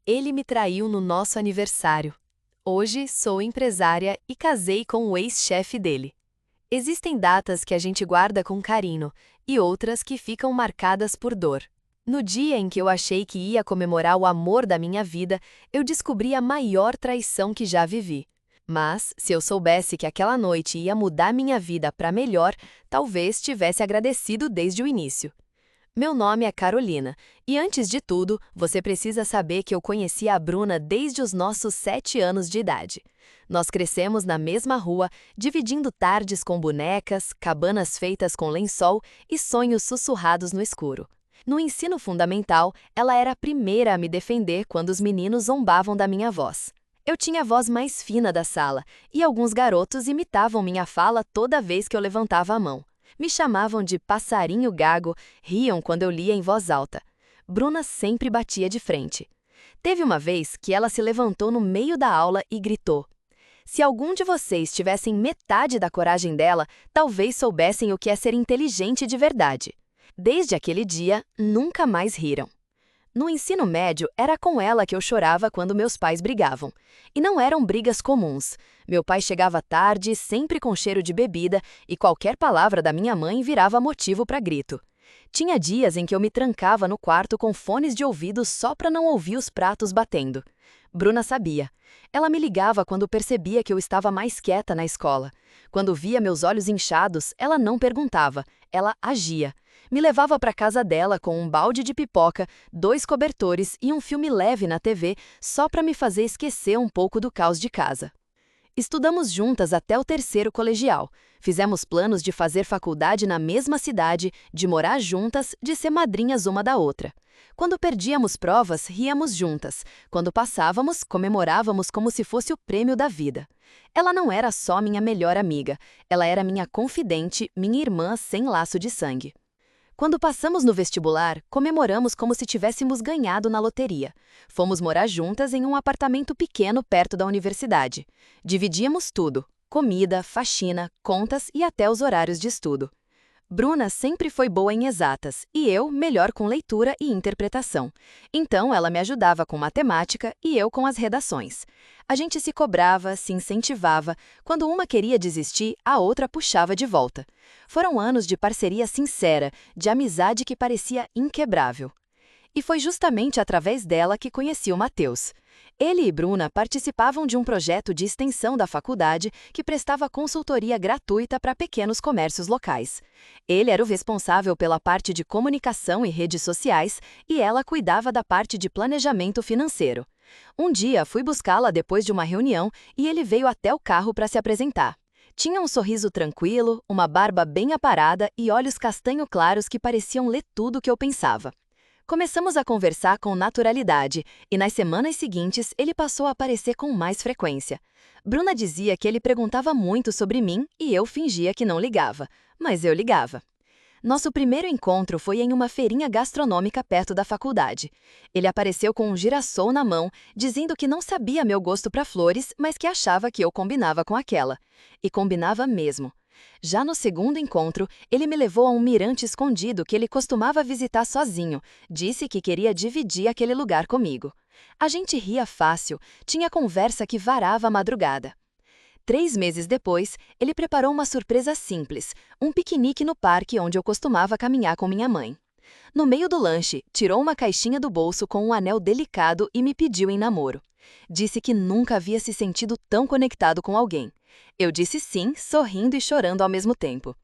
Ele me traiu no nosso aniversário. Hoje sou empresária e casei com o ex-chefe dele. Existem datas que a gente guarda com carinho e outras que ficam marcadas por dor. No dia em que eu achei que ia comemorar o amor da minha vida, eu descobri a maior traição que já vivi. Mas, se eu soubesse que aquela noite ia mudar minha vida para melhor, talvez tivesse agradecido desde o início. Meu nome é Carolina, e antes de tudo, você precisa saber que eu conheci a Bruna desde os nossos 7 anos de idade. Nós crescemos na mesma rua, dividindo tardes com bonecas, cabanas feitas com lençol e sonhos sussurrados no escuro. No ensino fundamental, ela era a primeira a me defender quando os meninos zombavam da minha voz. Eu tinha a voz mais fina da sala, e alguns garotos imitavam minha fala toda vez que eu levantava a mão. Me chamavam de passarinho gago, riam quando eu lia em voz alta. Bruna sempre batia de frente. Teve uma vez que ela se levantou no meio da aula e gritou: "Se algum de vocês tivessem metade da coragem dela, talvez soubessem o que é ser inteligente de verdade." Desde aquele dia, nunca mais riram. No ensino médio, era com ela que eu chorava quando meus pais brigavam. E não eram brigas comuns. Meu pai chegava tarde, sempre com cheiro de bebida, e qualquer palavra da minha mãe virava motivo para grito. Tinha dias em que eu me trancava no quarto com fones de ouvido só para não ouvir os pratos batendo. Bruna sabia. Ela me ligava quando percebia que eu estava mais quieta na escola. Quando via meus olhos inchados, ela não perguntava, ela agia. Me levava para casa dela com um balde de pipoca, 2 cobertores e um filme leve na TV, só para me fazer esquecer um pouco do caos de casa. Estudamos juntas até o 3º colegial. Fizemos planos de fazer faculdade na mesma cidade, de morar juntas, de ser madrinhas uma da outra. Quando perdíamos provas, ríamos juntas. Quando passávamos, comemorávamos como se fosse o prêmio da vida. Ela não era só minha melhor amiga, ela era minha confidente, minha irmã sem laço de sangue. Quando passamos no vestibular, comemoramos como se tivéssemos ganhado na loteria. Fomos morar juntas em um apartamento pequeno perto da universidade. Dividíamos tudo: comida, faxina, contas e até os horários de estudo. Bruna sempre foi boa em exatas e eu melhor com leitura e interpretação. Então ela me ajudava com matemática e eu com as redações. A gente se cobrava, se incentivava. Quando uma queria desistir, a outra puxava de volta. Foram anos de parceria sincera, de amizade que parecia inquebrável. E foi justamente através dela que conheci o Matheus. Ele e Bruna participavam de um projeto de extensão da faculdade que prestava consultoria gratuita para pequenos comércios locais. Ele era o responsável pela parte de comunicação e redes sociais e ela cuidava da parte de planejamento financeiro. Um dia fui buscá-la depois de uma reunião e ele veio até o carro para se apresentar. Tinha um sorriso tranquilo, uma barba bem aparada e olhos castanho claros que pareciam ler tudo o que eu pensava. Começamos a conversar com naturalidade, e nas semanas seguintes ele passou a aparecer com mais frequência. Bruna dizia que ele perguntava muito sobre mim e eu fingia que não ligava, mas eu ligava. Nosso primeiro encontro foi em uma feirinha gastronômica perto da faculdade. Ele apareceu com um girassol na mão, dizendo que não sabia meu gosto para flores, mas que achava que eu combinava com aquela. E combinava mesmo. Já no segundo encontro, ele me levou a um mirante escondido que ele costumava visitar sozinho. Disse que queria dividir aquele lugar comigo. A gente ria fácil, tinha conversa que varava a madrugada. 3 meses depois, ele preparou uma surpresa simples, um piquenique no parque onde eu costumava caminhar com minha mãe. No meio do lanche, tirou uma caixinha do bolso com um anel delicado e me pediu em namoro. Disse que nunca havia se sentido tão conectado com alguém. Eu disse sim, sorrindo e chorando ao mesmo tempo.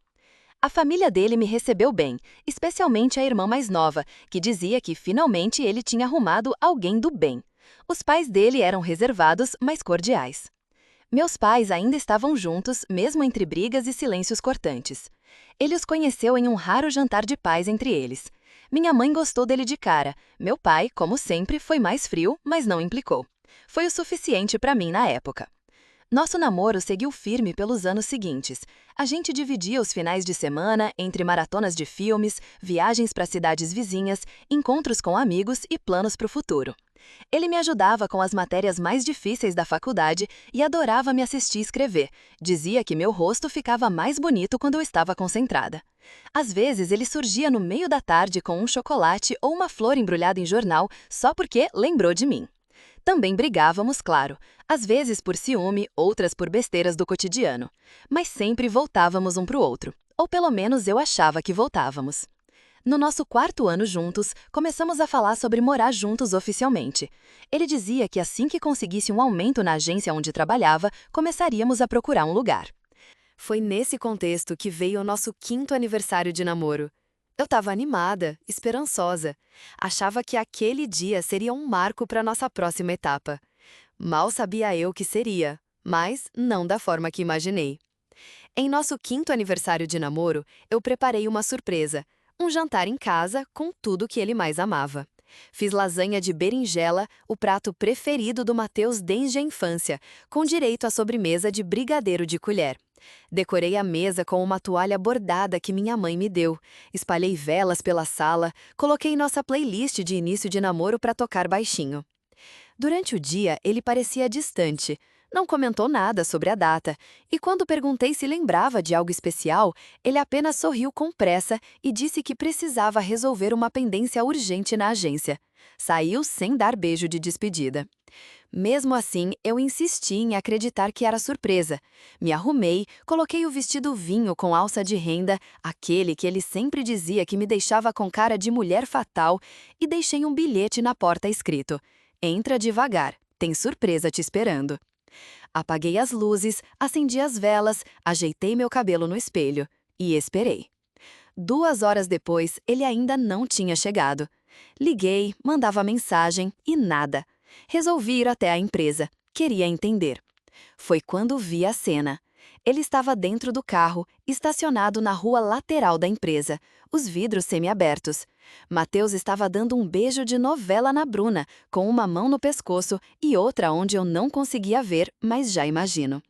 A família dele me recebeu bem, especialmente a irmã mais nova, que dizia que finalmente ele tinha arrumado alguém do bem. Os pais dele eram reservados, mas cordiais. Meus pais ainda estavam juntos, mesmo entre brigas e silêncios cortantes. Ele os conheceu em um raro jantar de paz entre eles. Minha mãe gostou dele de cara. Meu pai, como sempre, foi mais frio, mas não implicou. Foi o suficiente para mim na época. Nosso namoro seguiu firme pelos anos seguintes. A gente dividia os finais de semana entre maratonas de filmes, viagens para cidades vizinhas, encontros com amigos e planos para o futuro. Ele me ajudava com as matérias mais difíceis da faculdade e adorava me assistir escrever. Dizia que meu rosto ficava mais bonito quando eu estava concentrada. Às vezes ele surgia no meio da tarde com um chocolate ou uma flor embrulhada em jornal só porque lembrou de mim. Também brigávamos, claro, às vezes por ciúme, outras por besteiras do cotidiano. Mas sempre voltávamos um pro outro. Ou pelo menos eu achava que voltávamos. No nosso 4º ano juntos, começamos a falar sobre morar juntos oficialmente. Ele dizia que assim que conseguisse um aumento na agência onde trabalhava, começaríamos a procurar um lugar. Foi nesse contexto que veio o nosso 5º aniversário de namoro. Eu estava animada, esperançosa. Achava que aquele dia seria um marco para nossa próxima etapa. Mal sabia eu que seria, mas não da forma que imaginei. Em nosso 5º aniversário de namoro, eu preparei uma surpresa. Um jantar em casa com tudo que ele mais amava. Fiz lasanha de berinjela, o prato preferido do Matheus desde a infância, com direito à sobremesa de brigadeiro de colher. Decorei a mesa com uma toalha bordada que minha mãe me deu. Espalhei velas pela sala, coloquei nossa playlist de início de namoro para tocar baixinho. Durante o dia, ele parecia distante. Não comentou nada sobre a data, e quando perguntei se lembrava de algo especial, ele apenas sorriu com pressa e disse que precisava resolver uma pendência urgente na agência. Saiu sem dar beijo de despedida. Mesmo assim, eu insisti em acreditar que era surpresa. Me arrumei, coloquei o vestido vinho com alça de renda, aquele que ele sempre dizia que me deixava com cara de mulher fatal, e deixei um bilhete na porta escrito: "Entra devagar, tem surpresa te esperando." Apaguei as luzes, acendi as velas, ajeitei meu cabelo no espelho e esperei. 2 horas depois, ele ainda não tinha chegado. Liguei, mandava mensagem e nada. Resolvi ir até a empresa. Queria entender. Foi quando vi a cena. Ele estava dentro do carro, estacionado na rua lateral da empresa, os vidros semiabertos. Matheus estava dando um beijo de novela na Bruna, com uma mão no pescoço e outra onde eu não conseguia ver, mas já imagino.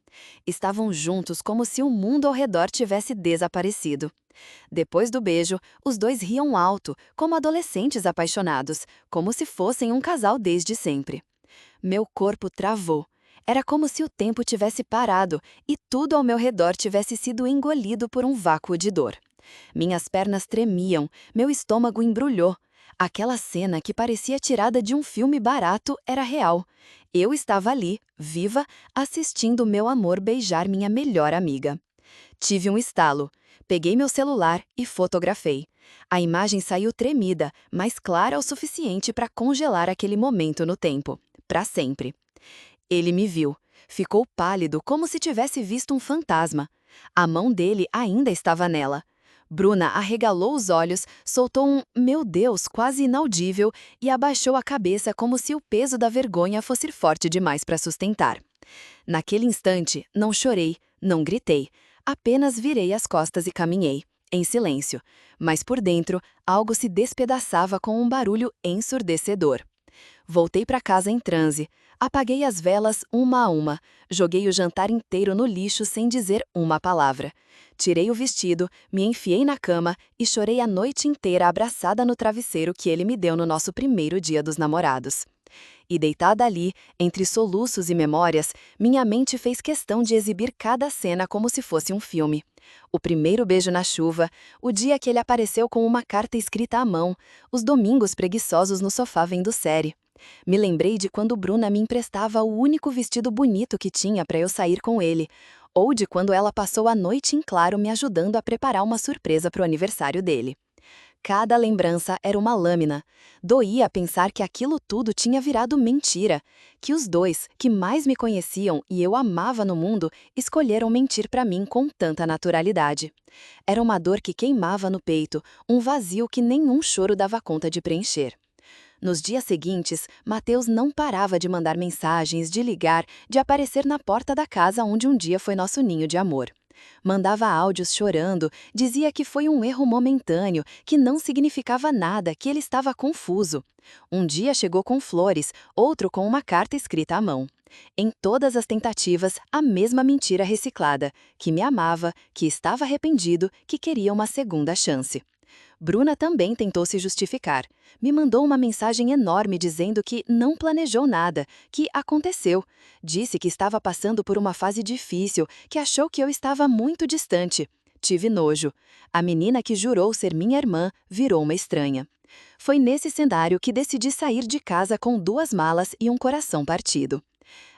Estavam juntos como se o mundo ao redor tivesse desaparecido. Depois do beijo, os dois riam alto, como adolescentes apaixonados, como se fossem um casal desde sempre. Meu corpo travou. Era como se o tempo tivesse parado e tudo ao meu redor tivesse sido engolido por um vácuo de dor. Minhas pernas tremiam, meu estômago embrulhou. Aquela cena que parecia tirada de um filme barato era real. Eu estava ali, viva, assistindo meu amor beijar minha melhor amiga. Tive um estalo. Peguei meu celular e fotografei. A imagem saiu tremida, mas clara o suficiente para congelar aquele momento no tempo. Para sempre. Ele me viu. Ficou pálido, como se tivesse visto um fantasma. A mão dele ainda estava nela. Bruna arregalou os olhos, soltou um "meu Deus" quase inaudível e abaixou a cabeça como se o peso da vergonha fosse forte demais para sustentar. Naquele instante, não chorei, não gritei. Apenas virei as costas e caminhei, em silêncio. Mas por dentro, algo se despedaçava com um barulho ensurdecedor. Voltei para casa em transe. Apaguei as velas uma a uma. Joguei o jantar inteiro no lixo sem dizer uma palavra. Tirei o vestido, me enfiei na cama e chorei a noite inteira abraçada no travesseiro que ele me deu no nosso primeiro dia dos namorados. E deitada ali, entre soluços e memórias, minha mente fez questão de exibir cada cena como se fosse um filme. O primeiro beijo na chuva, o dia que ele apareceu com uma carta escrita à mão, os domingos preguiçosos no sofá vendo série. Me lembrei de quando Bruna me emprestava o único vestido bonito que tinha para eu sair com ele, ou de quando ela passou a noite em claro me ajudando a preparar uma surpresa para o aniversário dele. Cada lembrança era uma lâmina. Doía pensar que aquilo tudo tinha virado mentira, que os dois, que mais me conheciam e eu amava no mundo, escolheram mentir para mim com tanta naturalidade. Era uma dor que queimava no peito, um vazio que nenhum choro dava conta de preencher. Nos dias seguintes, Matheus não parava de mandar mensagens, de ligar, de aparecer na porta da casa onde um dia foi nosso ninho de amor. Mandava áudios chorando, dizia que foi um erro momentâneo, que não significava nada, que ele estava confuso. Um dia chegou com flores, outro com uma carta escrita à mão. Em todas as tentativas, a mesma mentira reciclada, que me amava, que estava arrependido, que queria uma segunda chance. Bruna também tentou se justificar. Me mandou uma mensagem enorme dizendo que não planejou nada, que aconteceu. Disse que estava passando por uma fase difícil, que achou que eu estava muito distante. Tive nojo. A menina que jurou ser minha irmã virou uma estranha. Foi nesse cenário que decidi sair de casa com 2 malas e um coração partido.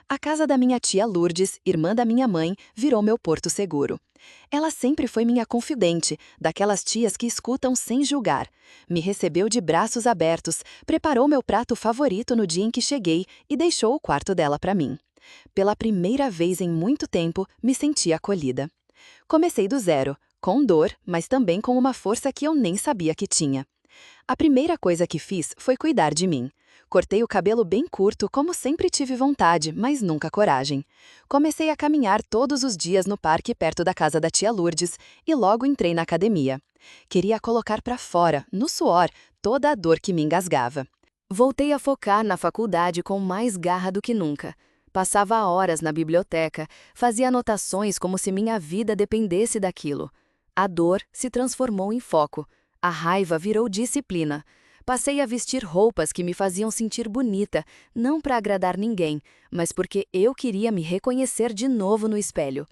A casa da minha tia Lourdes, irmã da minha mãe, virou meu porto seguro. Ela sempre foi minha confidente, daquelas tias que escutam sem julgar. Me recebeu de braços abertos, preparou meu prato favorito no dia em que cheguei e deixou o quarto dela para mim. Pela primeira vez em muito tempo, me senti acolhida. Comecei do zero, com dor, mas também com uma força que eu nem sabia que tinha. A primeira coisa que fiz foi cuidar de mim. Cortei o cabelo bem curto, como sempre tive vontade, mas nunca coragem. Comecei a caminhar todos os dias no parque perto da casa da tia Lourdes e logo entrei na academia. Queria colocar para fora, no suor, toda a dor que me engasgava. Voltei a focar na faculdade com mais garra do que nunca. Passava horas na biblioteca, fazia anotações como se minha vida dependesse daquilo. A dor se transformou em foco. A raiva virou disciplina. Passei a vestir roupas que me faziam sentir bonita, não para agradar ninguém, mas porque eu queria me reconhecer de novo no espelho.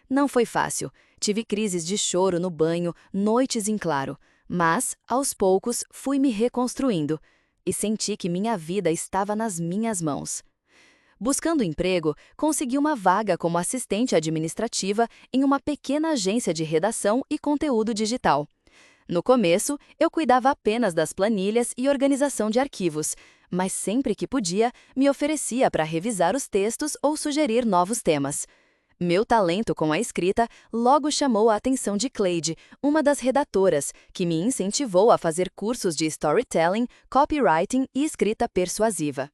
Não foi fácil. Tive crises de choro no banho, noites em claro. Mas, aos poucos, fui me reconstruindo. E senti que minha vida estava nas minhas mãos. Buscando emprego, consegui uma vaga como assistente administrativa em uma pequena agência de redação e conteúdo digital. No começo, eu cuidava apenas das planilhas e organização de arquivos, mas sempre que podia, me oferecia para revisar os textos ou sugerir novos temas. Meu talento com a escrita logo chamou a atenção de Cleide, uma das redatoras, que me incentivou a fazer cursos de storytelling, copywriting e escrita persuasiva.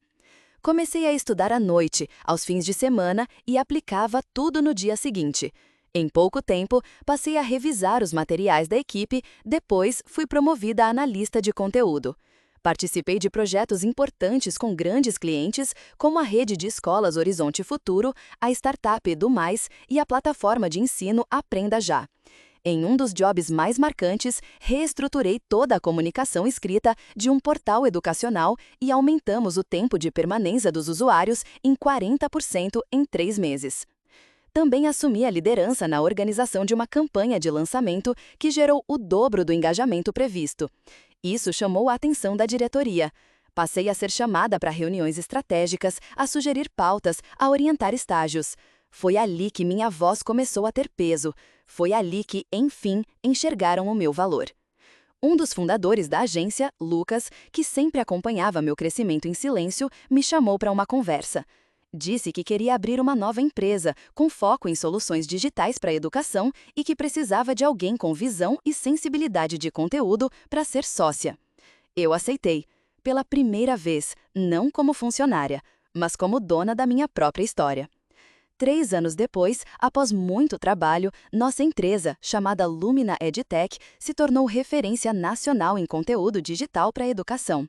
Comecei a estudar à noite, aos fins de semana e aplicava tudo no dia seguinte. Em pouco tempo, passei a revisar os materiais da equipe, depois fui promovida a analista de conteúdo. Participei de projetos importantes com grandes clientes, como a rede de escolas Horizonte Futuro, a startup EduMais e a plataforma de ensino Aprenda Já. Em um dos jobs mais marcantes, reestruturei toda a comunicação escrita de um portal educacional e aumentamos o tempo de permanência dos usuários em 40% em 3 meses. Também assumi a liderança na organização de uma campanha de lançamento que gerou o dobro do engajamento previsto. Isso chamou a atenção da diretoria. Passei a ser chamada para reuniões estratégicas, a sugerir pautas, a orientar estágios. Foi ali que minha voz começou a ter peso. Foi ali que, enfim, enxergaram o meu valor. Um dos fundadores da agência, Lucas, que sempre acompanhava meu crescimento em silêncio, me chamou para uma conversa. Disse que queria abrir uma nova empresa, com foco em soluções digitais para a educação e que precisava de alguém com visão e sensibilidade de conteúdo para ser sócia. Eu aceitei, pela primeira vez, não como funcionária, mas como dona da minha própria história. 3 anos depois, após muito trabalho, nossa empresa, chamada Lumina EdTech, se tornou referência nacional em conteúdo digital para a educação.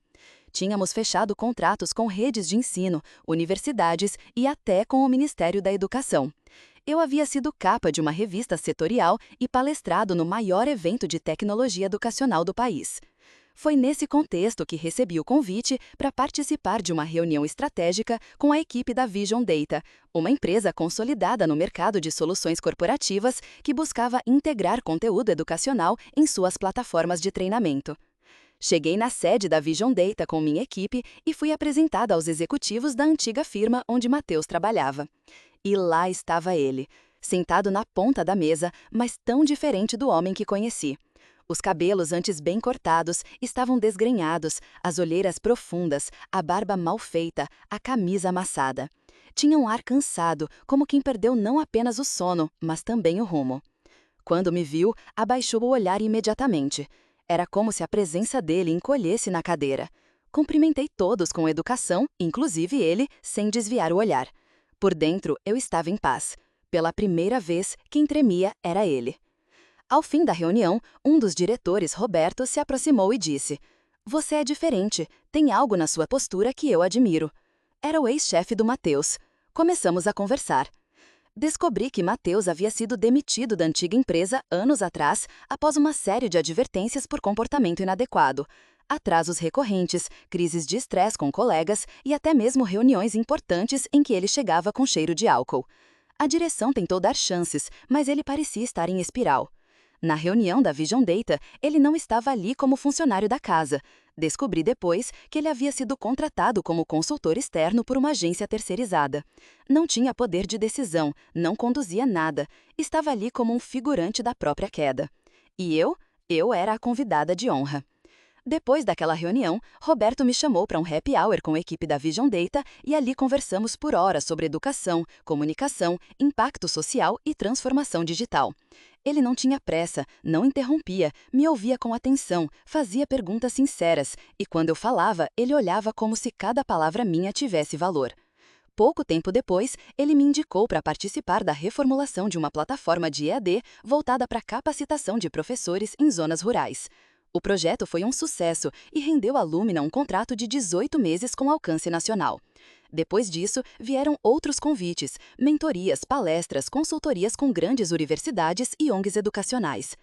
Tínhamos fechado contratos com redes de ensino, universidades e até com o Ministério da Educação. Eu havia sido capa de uma revista setorial e palestrado no maior evento de tecnologia educacional do país. Foi nesse contexto que recebi o convite para participar de uma reunião estratégica com a equipe da Vision Data, uma empresa consolidada no mercado de soluções corporativas que buscava integrar conteúdo educacional em suas plataformas de treinamento. Cheguei na sede da Vision Data com minha equipe e fui apresentada aos executivos da antiga firma onde Matheus trabalhava. E lá estava ele, sentado na ponta da mesa, mas tão diferente do homem que conheci. Os cabelos antes bem cortados estavam desgrenhados, as olheiras profundas, a barba mal feita, a camisa amassada. Tinha um ar cansado, como quem perdeu não apenas o sono, mas também o rumo. Quando me viu, abaixou o olhar imediatamente. Era como se a presença dele encolhesse na cadeira. Cumprimentei todos com educação, inclusive ele, sem desviar o olhar. Por dentro, eu estava em paz. Pela primeira vez, quem tremia era ele. Ao fim da reunião, um dos diretores, Roberto, se aproximou e disse: "Você é diferente, tem algo na sua postura que eu admiro." Era o ex-chefe do Matheus. Começamos a conversar. Descobri que Matheus havia sido demitido da antiga empresa anos atrás, após uma série de advertências por comportamento inadequado, atrasos recorrentes, crises de estresse com colegas e até mesmo reuniões importantes em que ele chegava com cheiro de álcool. A direção tentou dar chances, mas ele parecia estar em espiral. Na reunião da Vision Data, ele não estava ali como funcionário da casa. Descobri depois que ele havia sido contratado como consultor externo por uma agência terceirizada. Não tinha poder de decisão, não conduzia nada, estava ali como um figurante da própria queda. E eu era a convidada de honra. Depois daquela reunião, Roberto me chamou para um happy hour com a equipe da Vision Data e ali conversamos por horas sobre educação, comunicação, impacto social e transformação digital. Ele não tinha pressa, não interrompia, me ouvia com atenção, fazia perguntas sinceras e quando eu falava, ele olhava como se cada palavra minha tivesse valor. Pouco tempo depois, ele me indicou para participar da reformulação de uma plataforma de EAD voltada para capacitação de professores em zonas rurais. O projeto foi um sucesso e rendeu à Lumina um contrato de 18 meses com alcance nacional. Depois disso, vieram outros convites, mentorias, palestras, consultorias com grandes universidades e ONGs educacionais.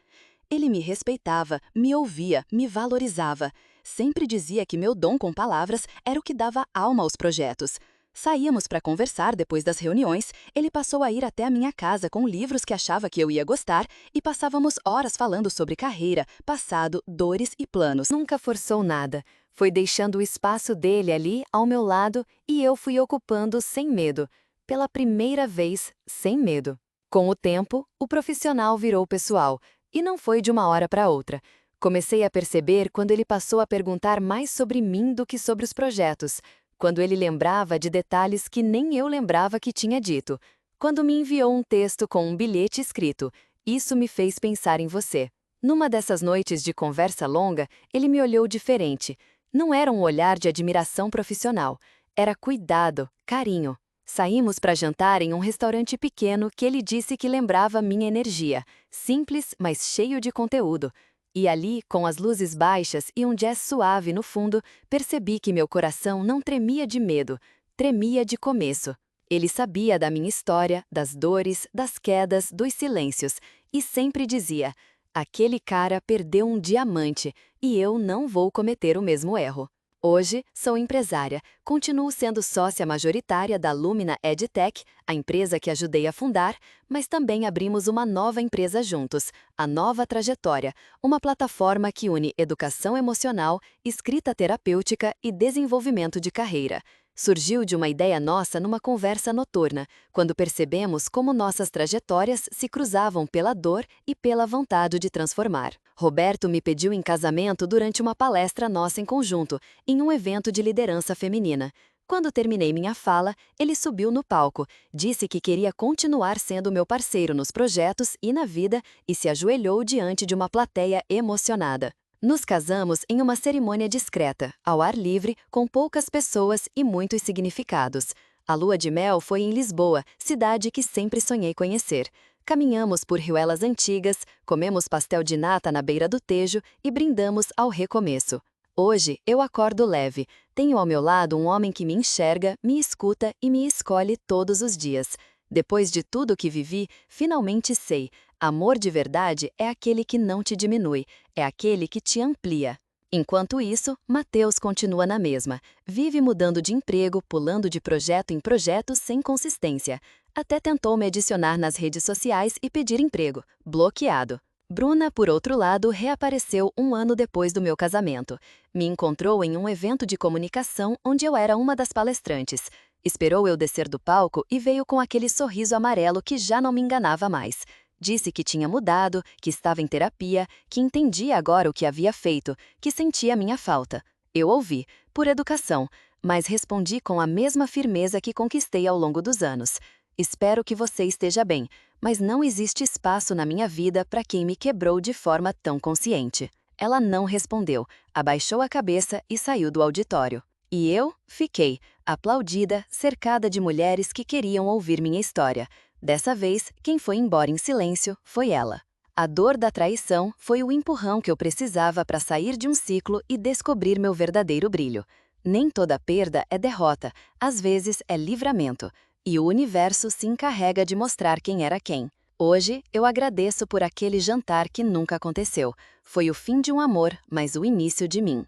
Ele me respeitava, me ouvia, me valorizava. Sempre dizia que meu dom com palavras era o que dava alma aos projetos. Saíamos para conversar depois das reuniões, ele passou a ir até a minha casa com livros que achava que eu ia gostar e passávamos horas falando sobre carreira, passado, dores e planos. Nunca forçou nada, foi deixando o espaço dele ali ao meu lado e eu fui ocupando sem medo. Pela primeira vez, sem medo. Com o tempo, o profissional virou pessoal, e não foi de uma hora para outra. Comecei a perceber quando ele passou a perguntar mais sobre mim do que sobre os projetos, quando ele lembrava de detalhes que nem eu lembrava que tinha dito, quando me enviou um texto com um bilhete escrito: "Isso me fez pensar em você." Numa dessas noites de conversa longa, ele me olhou diferente. Não era um olhar de admiração profissional, era cuidado, carinho. Saímos para jantar em um restaurante pequeno que ele disse que lembrava minha energia, simples, mas cheio de conteúdo. E ali, com as luzes baixas e um jazz suave no fundo, percebi que meu coração não tremia de medo, tremia de começo. Ele sabia da minha história, das dores, das quedas, dos silêncios, e sempre dizia: "Aquele cara perdeu um diamante, e eu não vou cometer o mesmo erro." Hoje, sou empresária, continuo sendo sócia majoritária da Lumina EdTech, a empresa que ajudei a fundar, mas também abrimos uma nova empresa juntos, a Nova Trajetória, uma plataforma que une educação emocional, escrita terapêutica e desenvolvimento de carreira. Surgiu de uma ideia nossa numa conversa noturna, quando percebemos como nossas trajetórias se cruzavam pela dor e pela vontade de transformar. Roberto me pediu em casamento durante uma palestra nossa em conjunto, em um evento de liderança feminina. Quando terminei minha fala, ele subiu no palco, disse que queria continuar sendo meu parceiro nos projetos e na vida e se ajoelhou diante de uma plateia emocionada. Nos casamos em uma cerimônia discreta, ao ar livre, com poucas pessoas e muitos significados. A lua de mel foi em Lisboa, cidade que sempre sonhei conhecer. Caminhamos por ruelas antigas, comemos pastel de nata na beira do Tejo e brindamos ao recomeço. Hoje, eu acordo leve. Tenho ao meu lado um homem que me enxerga, me escuta e me escolhe todos os dias. Depois de tudo que vivi, finalmente sei. Amor de verdade é aquele que não te diminui, é aquele que te amplia. Enquanto isso, Mateus continua na mesma. Vive mudando de emprego, pulando de projeto em projeto sem consistência. Até tentou me adicionar nas redes sociais e pedir emprego. Bloqueado. Bruna, por outro lado, reapareceu um ano depois do meu casamento. Me encontrou em um evento de comunicação onde eu era uma das palestrantes. Esperou eu descer do palco e veio com aquele sorriso amarelo que já não me enganava mais. Disse que tinha mudado, que estava em terapia, que entendia agora o que havia feito, que sentia minha falta. Eu ouvi, por educação, mas respondi com a mesma firmeza que conquistei ao longo dos anos. Espero que você esteja bem, mas não existe espaço na minha vida para quem me quebrou de forma tão consciente. Ela não respondeu, abaixou a cabeça e saiu do auditório. E eu fiquei, aplaudida, cercada de mulheres que queriam ouvir minha história. Dessa vez, quem foi embora em silêncio foi ela. A dor da traição foi o empurrão que eu precisava para sair de um ciclo e descobrir meu verdadeiro brilho. Nem toda perda é derrota, às vezes é livramento. E o universo se encarrega de mostrar quem era quem. Hoje, eu agradeço por aquele jantar que nunca aconteceu. Foi o fim de um amor, mas o início de mim.